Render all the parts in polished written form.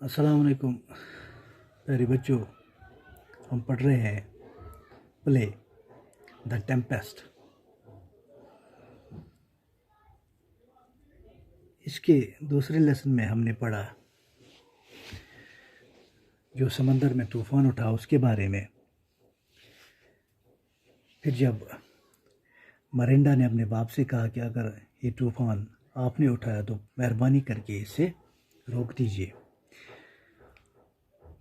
अस्सलाम वालेकुम प्यारे बच्चों। हम पढ़ रहे हैं प्ले द टेम्पेस्ट। इसके दूसरे लेसन में हमने पढ़ा जो समंदर में तूफ़ान उठा उसके बारे में। फिर जब मरिंडा ने अपने बाप से कहा कि अगर ये तूफ़ान आपने उठाया तो मेहरबानी करके इसे रोक दीजिए,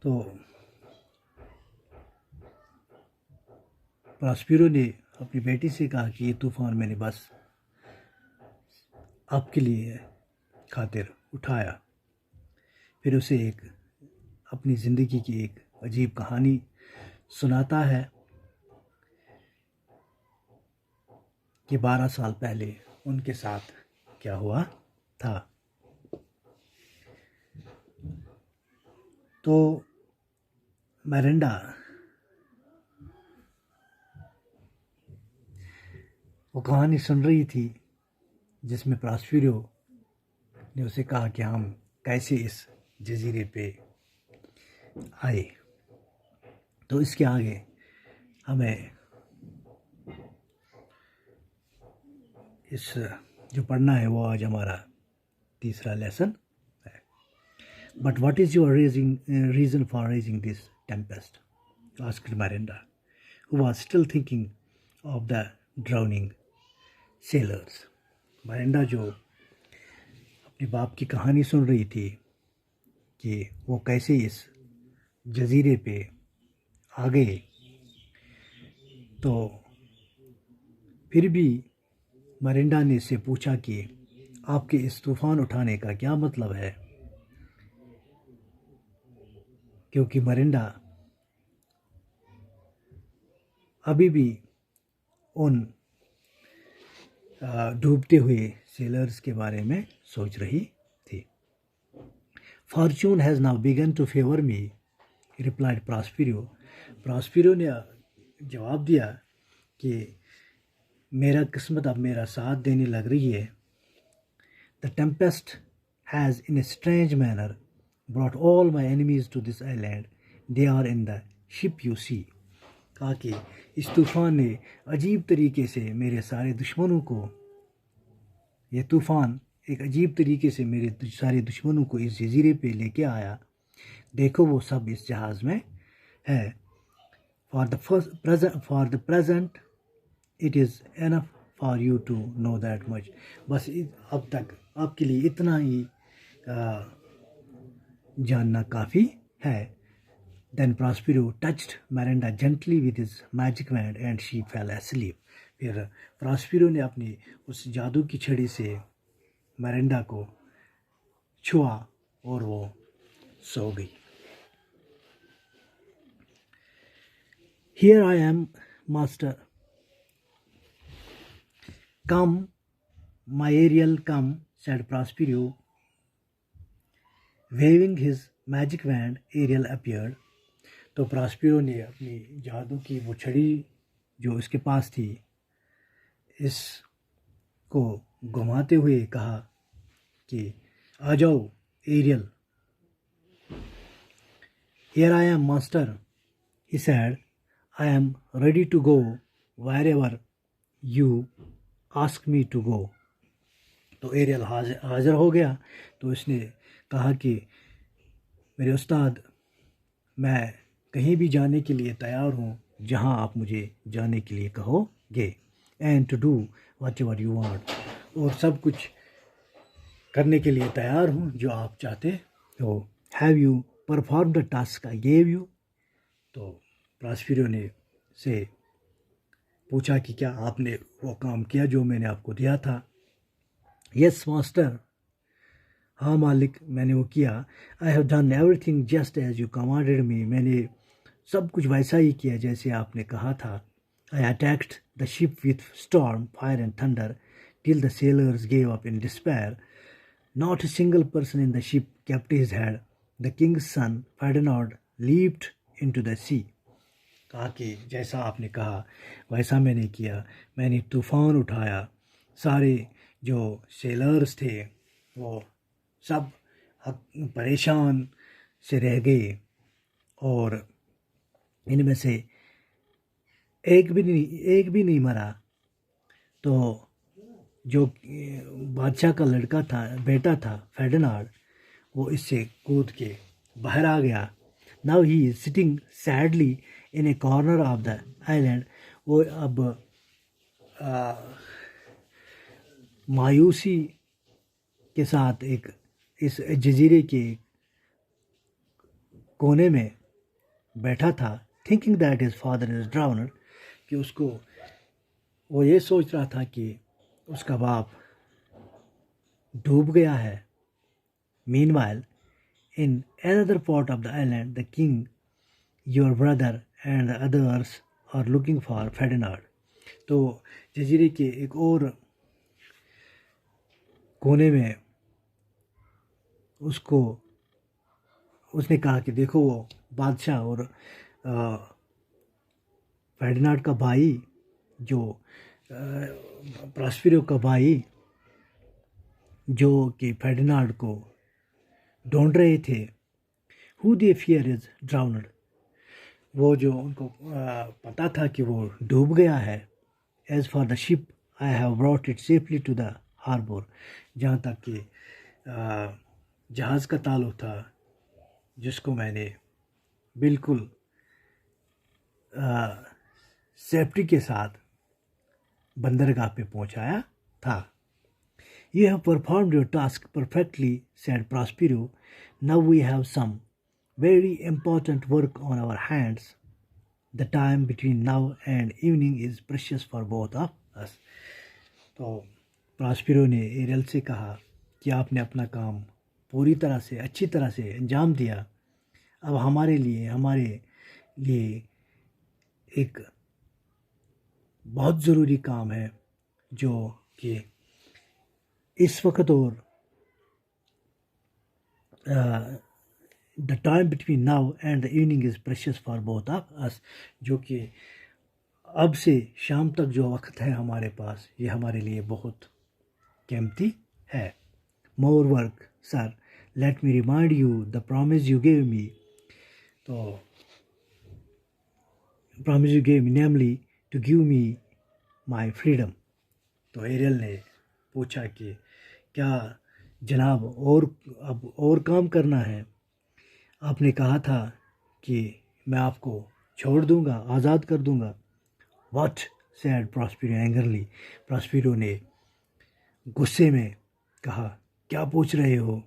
तो प्रॉस्पेरो ने अपनी बेटी से कहा कि ये तूफ़ान मैंने बस आपके लिए खातिर उठाया। फिर उसे एक अपनी ज़िंदगी की एक अजीब कहानी सुनाता है कि 12 साल पहले उनके साथ क्या हुआ था। तो मिरांडा वो कहानी सुन रही थी जिसमें प्रॉस्पेरो ने उसे कहा कि हम कैसे इस जजीरे पे आए। तो इसके आगे हमें इस जो पढ़ना है वो आज हमारा तीसरा लेसन है। But what is your reason for raising this Tempest, asked Miranda, who was still thinking of the drowning sailors। Miranda जो अपने बाप की कहानी सुन रही थी कि वो कैसे इस जजीरे पे आ गए, तो फिर भी मिरांडा ने इससे पूछा कि आपके इस तूफ़ान उठाने का क्या मतलब है, क्योंकि मिरांडा अभी भी उन डूबते हुए सेलर्स के बारे में सोच रही थी। Fortune has now begun to favour me, replied Prospero. Prospero ने जवाब दिया कि मेरा किस्मत अब मेरा साथ देने लग रही है। The tempest has in a strange manner brought all my enemies to this island, they are in the ship you see. कहा कि इस तूफ़ान ने अजीब तरीके से मेरे सारे दुश्मनों को, ये तूफ़ान एक अजीब तरीके से मेरे सारे दुश्मनों को इस जजीरे पे लेके आया। देखो वो सब इस जहाज़ में है। For the present it is enough for you to know that much. बस अब तक आपके लिए इतना ही जानना काफ़ी है। Then Prospero touched Miranda gently with his magic wand and she fell asleep। फिर प्रॉस्पेरो ने अपनी उस जादू की छड़ी से मिरांडा को छुआ और वो सो गई। Here I am, master. Come, my Ariel, come, said Prospero. Waving his magic wand, Ariel appeared। तो प्रॉस्पेरो ने अपनी जादू की वो छड़ी जो इसके पास थी इसको घुमाते हुए कहा कि आ जाओ aerial. Here I am, master, he said. I am ready to go wherever you ask me to go। तो एरियल हाजिर हो गया। तो इसने कहा कि मेरे उस्ताद, मैं कहीं भी जाने के लिए तैयार हूँ जहाँ आप मुझे जाने के लिए कहोगे। And to do whatever you want, और सब कुछ करने के लिए तैयार हूँ जो आप चाहते हो। Have you perform the task I gave you. तो प्रॉस्पेरो ने से पूछा कि क्या आपने वो काम किया जो मैंने आपको दिया था। यस मास्टर, हाँ मालिक, मैंने वो किया। I have done everything just as you commanded me, मैंने सब कुछ वैसा ही किया जैसे आपने कहा था। I attacked the ship with storm, fire and thunder till the sailors gave up in despair. Not a single person in the ship kept his head. The king's son Ferdinand leaped into the sea. कहा कि जैसा आपने कहा वैसा मैंने किया। मैंने तूफ़ान उठाया, सारे जो सेलर्स थे वो सब परेशान से रह गए और इनमें से एक भी नहीं मरा। तो जो बादशाह का लड़का था, बेटा था फेर्डिनांड, वो इससे कूद के बाहर आ गया। Now he is sitting sadly in A corner of the island. वो अब मायूसी के साथ एक इस जजीरे के कोने में बैठा था, thinking that his father is ड्राउन्ड, कि उसको वो ये सोच रहा था कि उसका बाप डूब गया है। Meanwhile in another part of the island the king your brother and others are looking for Ferdinand. तो जजीरे के एक और कोने में उसने कहा कि देखो वो बादशाह और फेर्डिनांड का भाई, जो प्रॉस्पेरो का भाई, जो कि फेर्डिनांड को ढूंढ रहे थे, हु दे फियर इज ड्राउन्ड, वो जो उनको पता था कि वो डूब गया है। As for the ship I have brought it safely to the harbour, जहाँ तक कि जहाज़ का ताल्लुक था, जिसको मैंने बिल्कुल सेफ्टी के साथ बंदरगाह पे पहुंचाया था। You have performed your task perfectly, said Prospero. Now we have some very important work on our hands. The time between now and evening is precious for both of us. तो Prospero ने aerial से कहा कि आपने अपना काम पूरी तरह से अच्छी तरह से अंजाम दिया। अब हमारे लिए एक बहुत ज़रूरी काम है, जो कि इस वक्त और the time between now and the evening is precious for both of us, जो कि अब से शाम तक जो वक्त है हमारे पास, ये हमारे लिए बहुत कीमती है। More work sir, let me remind you the promise you gave me. तो promise you gave me namely to give me my freedom. तो एरियल ने पूछा कि क्या जनाब अब और काम करना है? आपने कहा था कि मैं आपको छोड़ दूंगा, आज़ाद कर दूंगा। What said Prospero angrily, Prospero ने गुस्से में कहा, क्या पूछ रहे हो?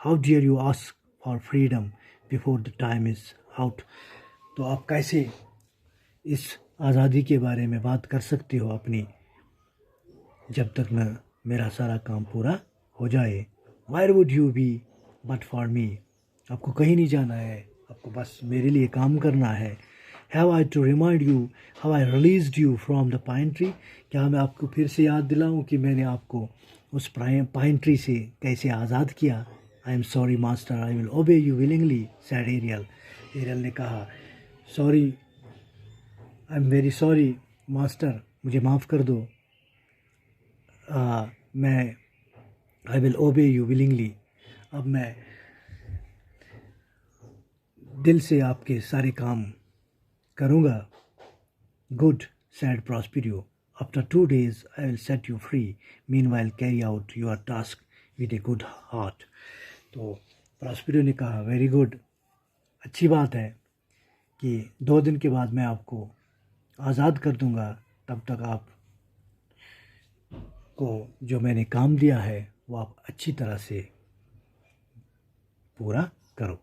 How dare you ask for freedom before the time is out. तो आप कैसे इस आज़ादी के बारे में बात कर सकते हो अपनी, जब तक न मेरा सारा काम पूरा हो जाए। Where would you be but for me? आपको कहीं नहीं जाना है, आपको बस मेरे लिए काम करना है। Have I to remind you how I released you from the pine tree? क्या मैं आपको फिर से याद दिलाऊं कि मैंने आपको उस पाइन ट्री से कैसे आज़ाद किया? I am sorry master, I will obey you willingly, said Ariel. Ariel ने कहा, sorry, I am very sorry master, मुझे माफ़ कर दो। मैं I will obey you willingly, अब मैं दिल से आपके सारे काम करूँगा। Good said Prospero, after 2 days I will set you free, meanwhile carry out your task with a good heart. तो प्रॉस्पेरो ने कहा, वेरी गुड, अच्छी बात है कि 2 दिन के बाद मैं आपको आज़ाद कर दूँगा। तब तक आप को जो मैंने काम दिया है वो आप अच्छी तरह से पूरा करो।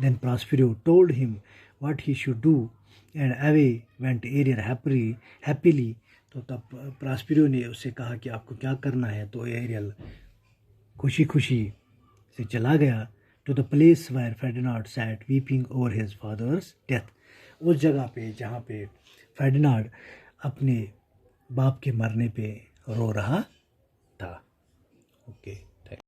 Then Prospero told him what he should do and away went Ariel happily. तो तब प्रॉस्पेरो ने उससे कहा कि आपको क्या करना है। तो एरियल खुशी खुशी से चला गया to the place where Ferdinand sat weeping over his father's death. उस जगह पे जहाँ पे फेर्डिनांड अपने बाप के मरने पे रो रहा था। ओके।